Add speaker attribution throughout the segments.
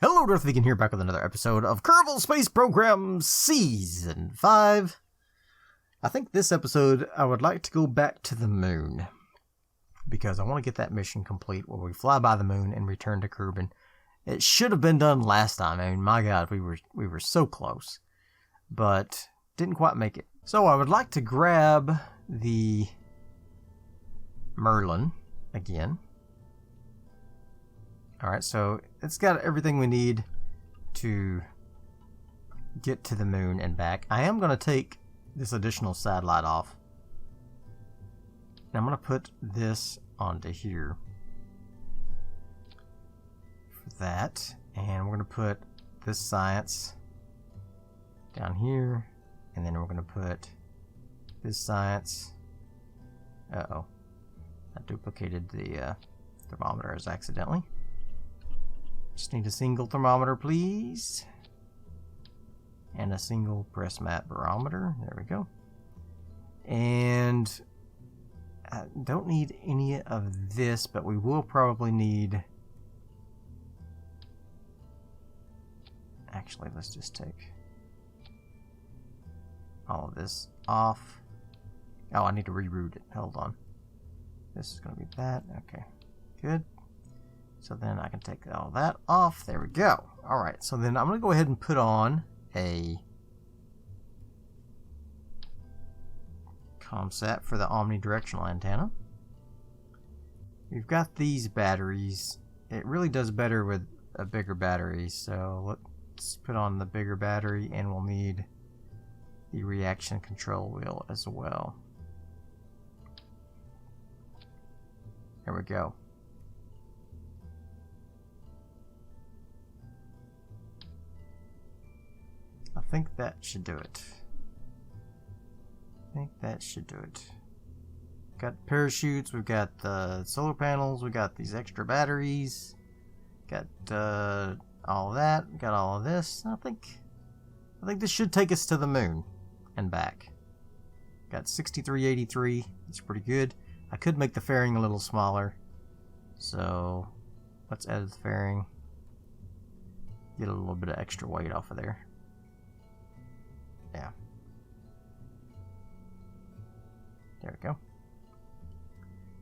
Speaker 1: Hello, Darthvegan here, back with another episode of Kerbal Space Program Season 5. I think this episode, I would like to go back to the moon, because I want to get that mission complete where we fly by the moon and return to Kerbin. It should have been done last time. I mean, my God, we were so close, but didn't quite make it. So I would like to grab the Merlin again. Alright, so it's got everything we need to get to the moon and back. I am going to take this additional satellite off. And I'm going to put this onto here. For that. And we're going to put this science down here. And then we're going to put this science. Uh-oh. I duplicated the thermometers accidentally. Just need a single thermometer, please. And a single press mat barometer. There we go. And I don't need any of this, but we will probably need... Actually, let's just take all of this off. Oh, I need to reroute it. Hold on. This is going to be that. Okay, good. So then I can take all that off. There we go. Alright, so then I'm going to go ahead and put on a ComSat for the omnidirectional antenna. We've got these batteries. It really does better with a bigger battery, so let's put on the bigger battery, and we'll need the reaction control wheel as well. There we go. I think that should do it. Got parachutes, we've got the solar panels, we got these extra batteries, got all of that, we got all of this. I think this should take us to the moon and back. Got 6383, it's pretty good. I could make the fairing a little smaller, so let's edit the fairing. Get a little bit of extra weight off of there. Yeah. There we go.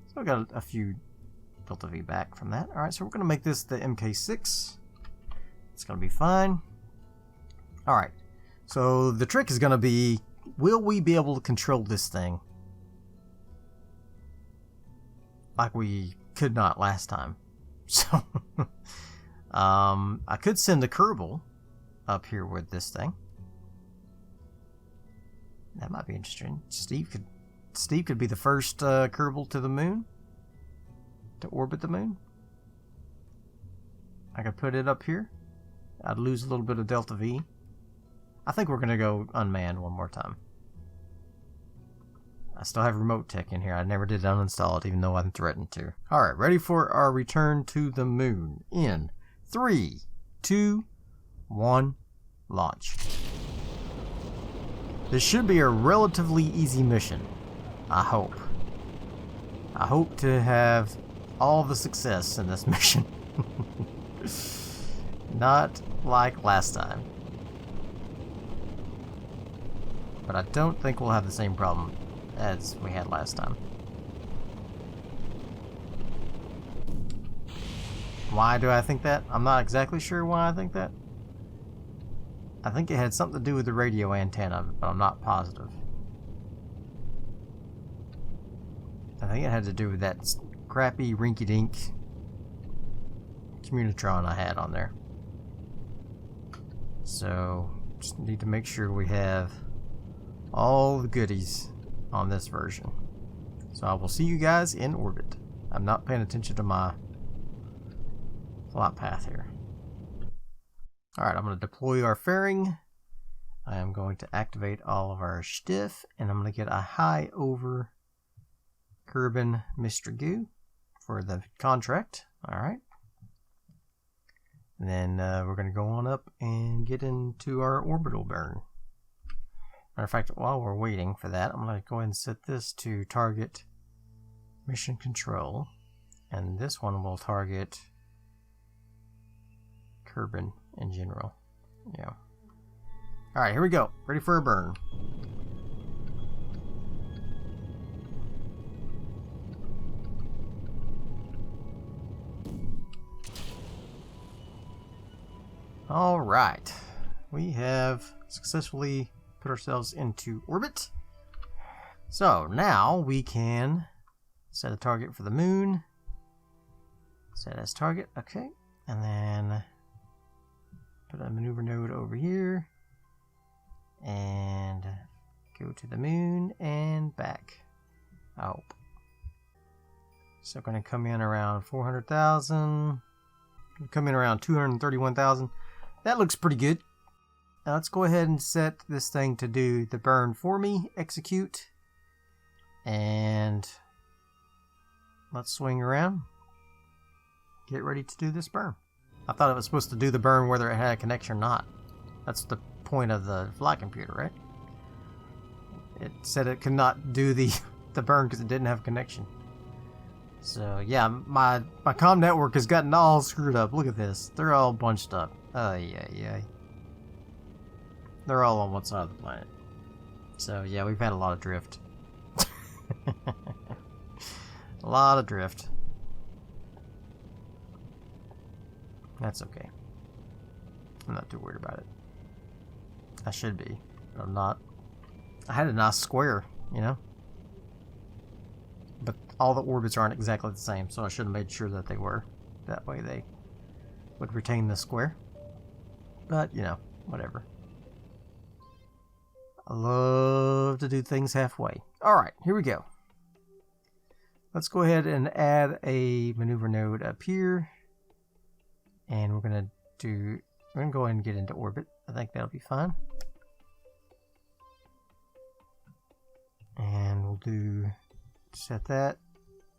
Speaker 1: So we got a few Delta V back from that. Alright, so we're going to make this the MK6. It's going to be fine. Alright, so the trick is going to be, will we be able to control this thing like we could not last time? So, I could send a Kerbal up here with this thing. That might be interesting. Steve could be the first Kerbal to the moon, to orbit the moon. I could put it up here. I'd lose a little bit of Delta V. I think we're going to go unmanned one more time. I still have RemoteTech in here. I never did uninstall it, even though I'm threatened to. Alright, ready for our return to the moon in 3, 2, 1, launch. This should be a relatively easy mission, I hope. I hope to have all the success in this mission. Not like last time. But I don't think we'll have the same problem as we had last time. Why do I think that? I'm not exactly sure why I think that. I think it had something to do with the radio antenna, but I'm not positive. I think it had to do with that crappy rinky-dink Communitron I had on there. So, just need to make sure we have all the goodies on this version. So I will see you guys in orbit. I'm not paying attention to my flight path here. Alright, I'm going to deploy our fairing. I am going to activate all of our stiff, and I'm going to get a high over Kerbin Mr. Goo for the contract. Alright. And then we're going to go on up and get into our orbital burn. Matter of fact, while we're waiting for that, I'm going to go ahead and set this to target mission control. And this one will target Kerbin in general. Yeah. Alright, here we go. Ready for a burn. Alright. We have successfully put ourselves into orbit. So now we can set a target for the moon. Set as target. Okay. And then put a maneuver node over here. And go to the moon and back. I hope. So going to come in around 400,000. Come in around 231,000. That looks pretty good. Now let's go ahead and set this thing to do the burn for me. Execute. And let's swing around. Get ready to do this burn. I thought it was supposed to do the burn whether it had a connection or not. That's the point of the flight computer, right? It said it could not do the burn because it didn't have a connection. So yeah, my comm network has gotten all screwed up. Look at this. They're all bunched up. Oh yeah. They're all on one side of the planet. So yeah, we've had a lot of drift. A lot of drift. That's okay. I'm not too worried about it. I should be, but I'm not. I had a nice square, you know? But all the orbits aren't exactly the same, so I should have made sure that they were. That way they would retain the square. But, you know, whatever. I love to do things halfway. Alright, here we go. Let's go ahead and add a maneuver node up here. And we're going to go ahead and get into orbit. I think that'll be fine. And we'll set that,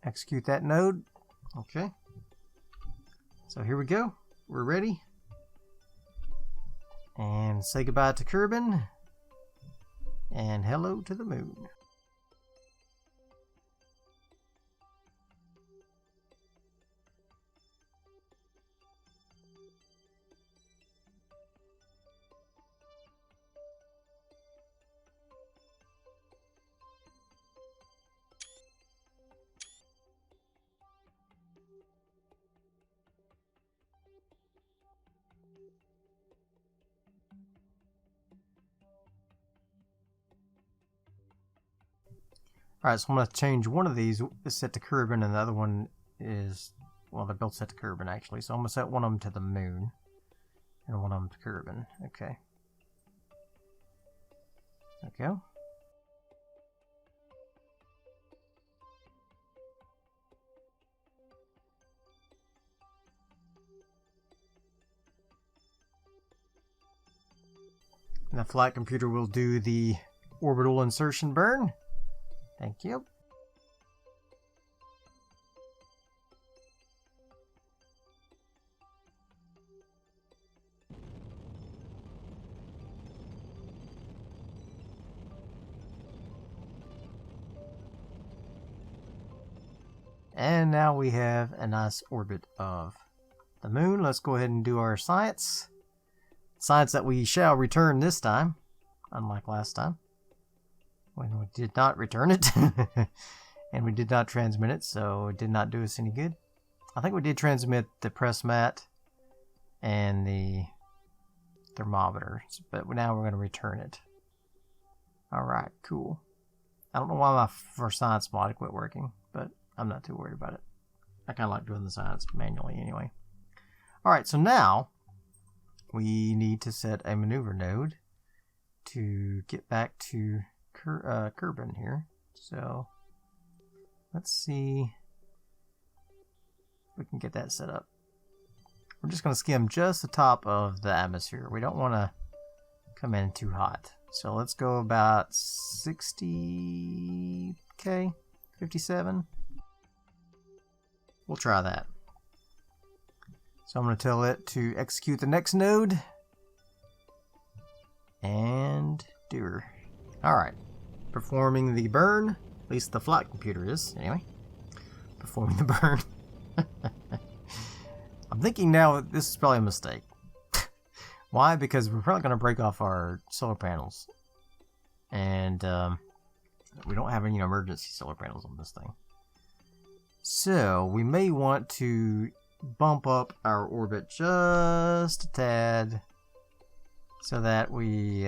Speaker 1: execute that node. Okay. So here we go. We're ready. And say goodbye to Kerbin. And hello to the moon. Alright, so I'm going to change one of these is set to Kerbin, and the other one is, well, they're both set to Kerbin actually. So I'm going to set one of them to the moon, and one of them to Kerbin. Okay. There we go. And the flight computer will do the orbital insertion burn. Thank you. And now we have a nice orbit of the moon. Let's go ahead and do our science. Science that we shall return this time, unlike last time, when we did not return it. And we did not transmit it, so it did not do us any good. I think we did transmit the press mat and the thermometer, but now we're going to return it. Alright, cool. I don't know why my first science mod quit working, but I'm not too worried about it. I kind of like doing the science manually anyway. Alright, so now we need to set a maneuver node to get back to Kerbin here. So let's see if we can get that set up. We're just going to skim just the top of the atmosphere. We don't want to come in too hot. So let's go about 60K, 57. We'll try that. So I'm going to tell it to execute the next node. And do her. Alright. Performing the burn. At least the flight computer is, anyway. Performing the burn. I'm thinking now this is probably a mistake. Why? Because we're probably going to break off our solar panels. And we don't have any emergency solar panels on this thing. So we may want to bump up our orbit just a tad so that we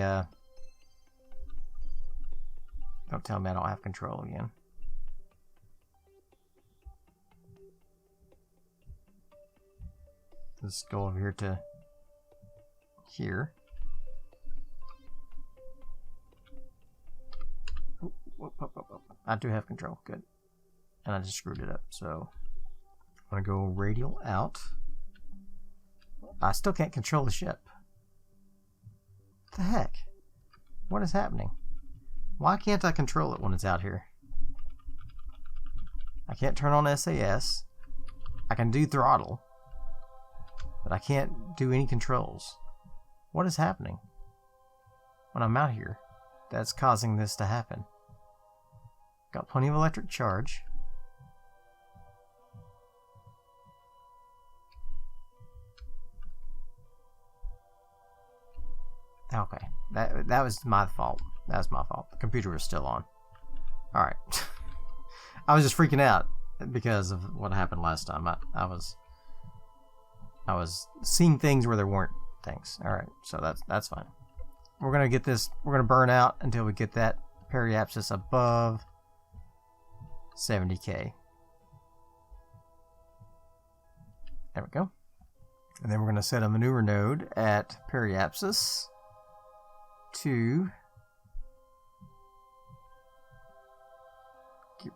Speaker 1: don't tell me I don't have control again. Let's go over here to here. I do have control. Good. And I just screwed it up. So I'm going to go radial out. I still can't control the ship. What the heck? What is happening? Why can't I control it when it's out here? I can't turn on SAS. I can do throttle. But I can't do any controls. What is happening when I'm out here that's causing this to happen? Got plenty of electric charge. Okay, that was my fault. That was my fault. The computer was still on. All right. I was just freaking out because of what happened last time. I was seeing things where there weren't things. All right, so that's fine. We're gonna get this. We're gonna burn out until we get that periapsis above 70K. There we go. And then we're gonna set a maneuver node at periapsis to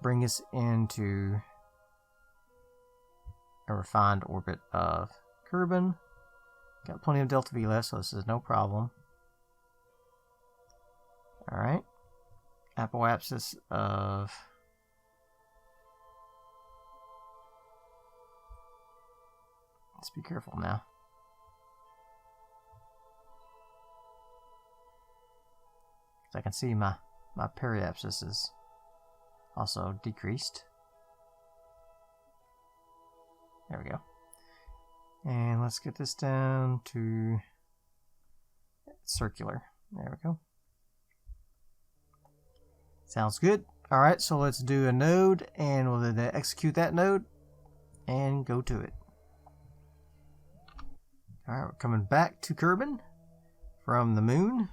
Speaker 1: bring us into a refined orbit of Kerbin. Got plenty of delta V left, so this is no problem. Alright. Apoapsis of let's be careful now. I can see my periapsis is also decreased. There we go. And let's get this down to circular. There we go. Sounds good. Alright, so let's do a node, and we'll then execute that node and go to it. Alright, we're coming back to Kerbin from the moon.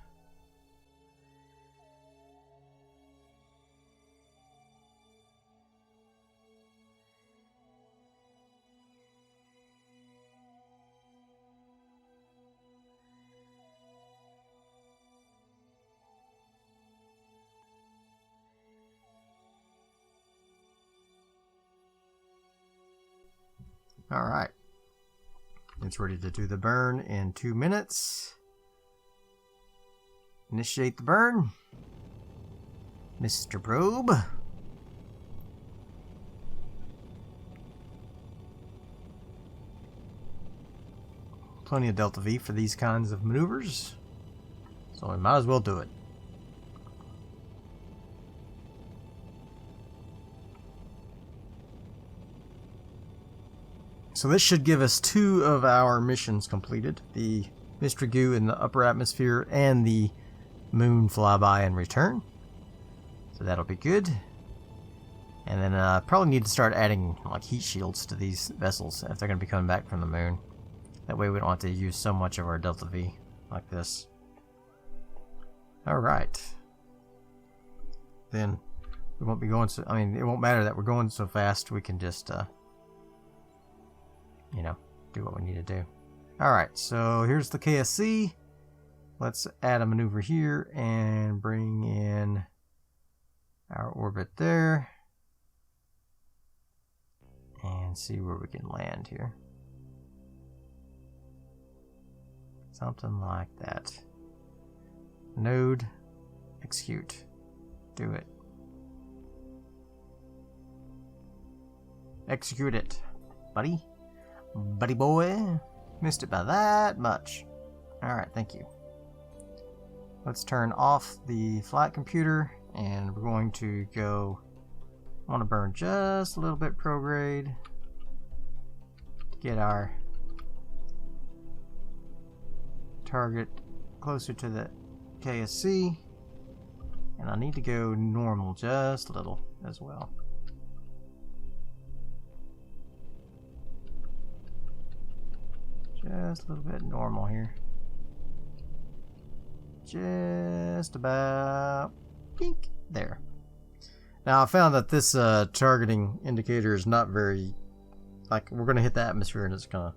Speaker 1: Alright, it's ready to do the burn in 2 minutes. Initiate the burn, Mr. Probe. Plenty of delta V for these kinds of maneuvers, so we might as well do it. So this should give us 2 of our missions completed. The mystery goo in the upper atmosphere and the moon flyby and return. So that'll be good. And then probably need to start adding like heat shields to these vessels if they're going to be coming back from the moon. That way we don't have to use so much of our delta V like this. Alright. Then we won't be going so, I mean, it won't matter that we're going so fast. We can just you know, do what we need to do. Alright, so here's the KSC. Let's add a maneuver here and bring in our orbit there. And see where we can land here. Something like that. Node, execute. Do it. Execute it, buddy. Buddy boy, missed it by that much. Alright, thank you. Let's turn off the flight computer and we're going to go, I want to burn just a little bit prograde to get our target closer to the KSC. And I need to go normal just a little as well. Just a little bit normal here. Just about pink there. Now I found that this targeting indicator is not very, like, we're gonna hit the atmosphere and it's gonna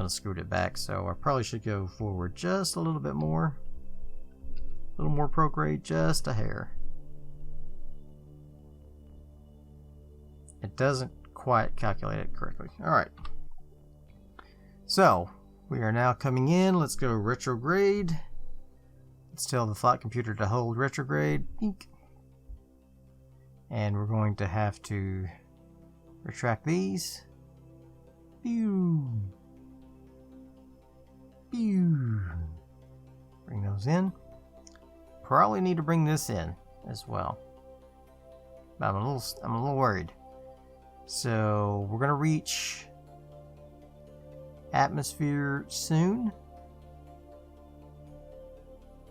Speaker 1: scoot it back. So I probably should go forward just a little bit more, a little more prograde, just a hair. It doesn't quite calculate it correctly. All right. So we are now coming in. Let's go retrograde. Let's tell the flight computer to hold retrograde. Eek. And we're going to have to retract these. Pew. Pew. Bring those in. Probably need to bring this in as well. But I'm a little worried. So we're gonna reach atmosphere soon.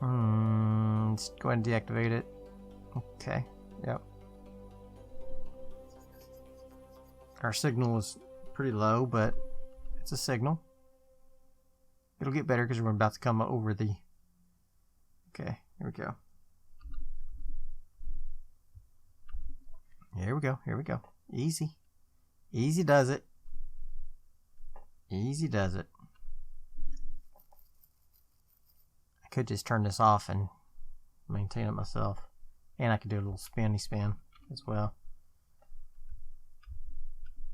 Speaker 1: Let's go ahead and deactivate it. Okay. Yep. Our signal is pretty low, but it's a signal. It'll get better because we're about to come over the... Okay, here we go. Here we go, here we go. Easy. Easy does it. Easy does it. I could just turn this off and maintain it myself. And I could do a little spinny spin as well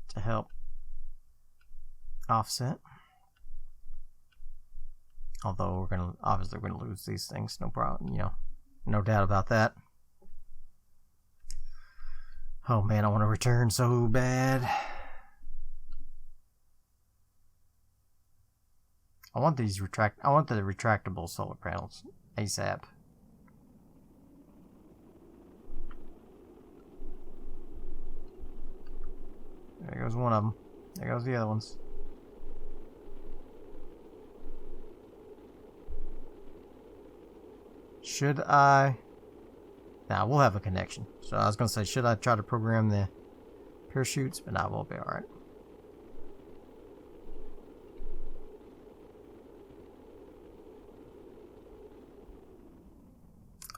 Speaker 1: to help offset. Although obviously we're gonna lose these things, no problem, you know, no doubt about that. Oh man, I want to return so bad. I want the retractable solar panels ASAP. There goes one of them. There goes the other ones. Should I... Now, we'll have a connection. So I was going to say, should I try to program the parachutes? But nah, we'll be alright.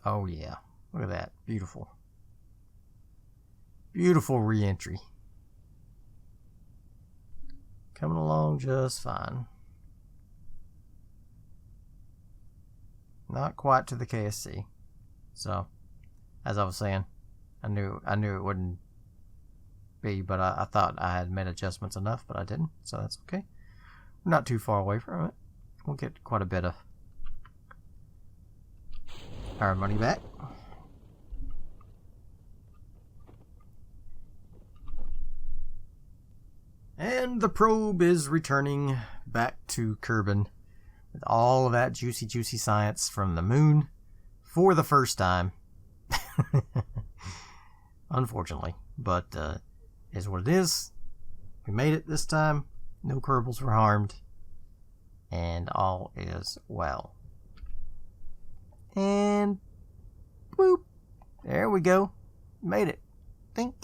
Speaker 1: Oh yeah, look at that. Beautiful. Beautiful reentry. Coming along just fine. Not quite to the KSC. So, as I was saying, I knew it wouldn't be, but I thought I had made adjustments enough, but I didn't, so that's okay. We're not too far away from it. We'll get quite a bit of our money back. And the probe is returning back to Kerbin with all of that juicy science from the moon for the first time. Unfortunately, but is what it is. We made it this time. No Kerbals were harmed, and all is well. And boop, there we go. Made it. Think.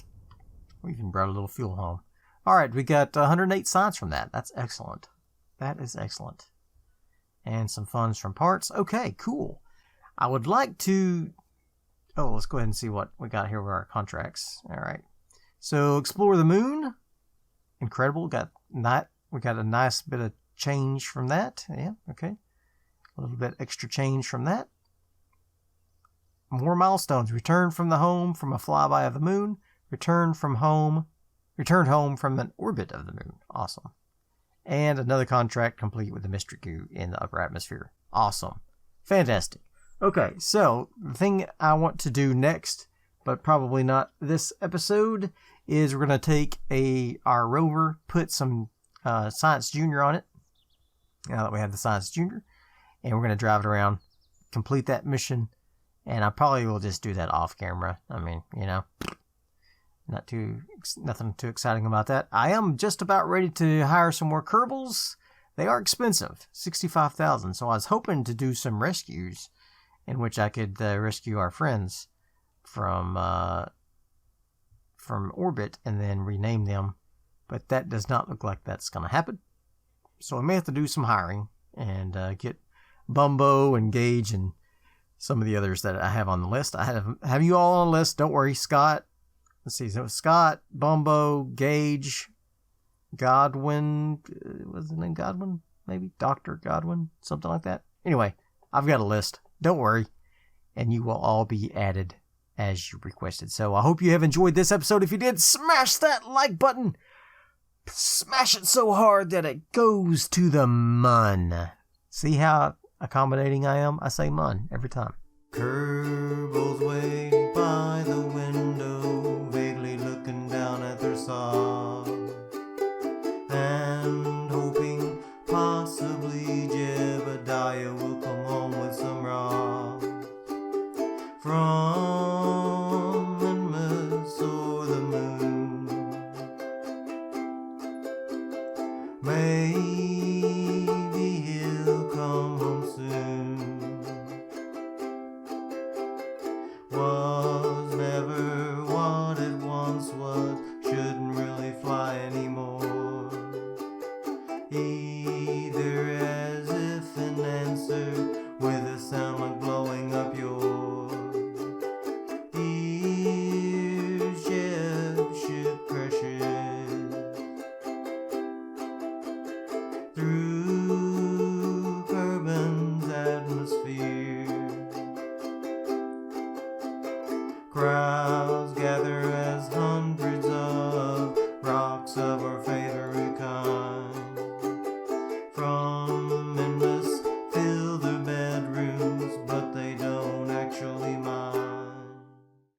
Speaker 1: We even brought a little fuel home. All right, we got 108 science from that. That's excellent. That is excellent. And some funds from parts. Okay, cool. I would like to... Oh, let's go ahead and see what we got here with our contracts. All right. So, explore the moon. Incredible. We got a nice bit of change from that. Yeah, okay. A little bit extra change from that. More milestones. Return from the home from a flyby of the moon. Returned home from an orbit of the moon. Awesome. And another contract complete with the mystery goo in the upper atmosphere. Awesome. Fantastic. Okay, so the thing I want to do next, but probably not this episode, is we're going to take our rover, put some Science Junior on it, now that we have the Science Junior, and we're going to drive it around, complete that mission, and I probably will just do that off camera. I mean, you know, nothing too exciting about that. I am just about ready to hire some more Kerbals. they are expensive, 65,000. So I was hoping to do some rescues in which I could rescue our friends from orbit and then rename them. But that does not look like that's going to happen. So I may have to do some hiring and get Bumbo and Gage and some of the others that I have on the list. I have you all on the list. Don't worry, Scott. Let's see. So Scott, Bumbo, Gage, Godwin. Was his name Godwin? Maybe Dr. Godwin, something like that. Anyway, I've got a list. Don't worry. And you will all be added as you requested. So I hope you have enjoyed this episode. If you did, smash that like button. Smash it so hard that it goes to the mun. See how accommodating I am? I say mun every time. Kerbal's waiting by the window, vaguely looking down at their saw, and hoping possibly Jebediah will come home with some raw from Minmus or the moon. Maybe he'll come home soon. Was never what it once was, shouldn't really fly anymore. Either as if an answer with a sound like blowing up your ears. Ship crashes through Kerbin's atmosphere. Crowds gather as hundreds of rocks of our favorite kind